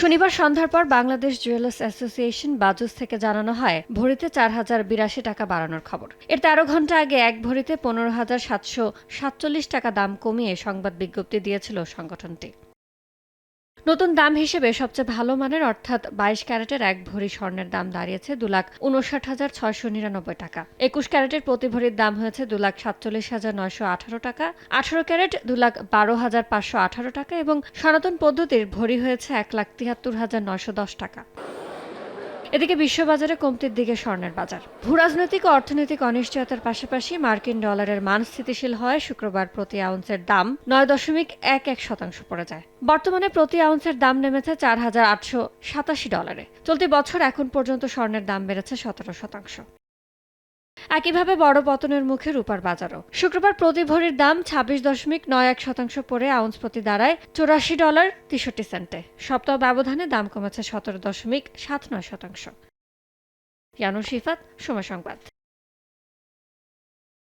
শনিবার সন্ধ্যার পর বাংলাদেশ জুয়েলার্স অ্যাসোসিয়েশন বাজুস থেকে জানানো হয় ভরিতে 4,082 টাকা বাড়ানোর খবর। এর 13 ঘণ্টা আগে এক ভরিতে 15,747 টাকা দাম কমিয়ে সংবাদ বিজ্ঞপ্তি দিয়েছিল সংগঠনটি। নতুন দাম হিসেবে সবচেয়ে ভালো মানের অর্থাৎ 22 ক্যারেটের এক ভরি স্বর্ণের দাম দাঁড়িয়েছে 2,59,699 টাকা। 21 ক্যারেটের প্রতি ভরির দাম হয়েছে 2,47,918 টাকা। 18 ক্যারেট 2,12,518 টাকা এবং সনাতন পদ্ধতির ভরি হয়েছে 1,73,910 টাকা। এদিকে বিশ্ববাজারে কমতির দিকে স্বর্ণের বাজার। ভূরাজনৈতিক ও অর্থনৈতিক অনিশ্চয়তার পাশাপাশি মার্কিন ডলারের মান স্থিতিশীল হয় শুক্রবার প্রতি আউন্সের দাম 9.11% পড়ে যায়। বর্তমানে প্রতি আউন্সের দাম নেমেছে $4,887। চলতি বছর এখন পর্যন্ত স্বর্ণের দাম বেড়েছে 17%। একইভাবে বড় পতনের মুখে রূপার বাজারও। শুক্রবার প্রতি ভরির দাম 26.91% পড়ে আউন্স প্রতি দাঁড়ায় $84.63। সপ্তাহ ব্যবধানে দাম কমেছে 17.79%। ইয়ানুর শিফাত, সময় সংবাদ।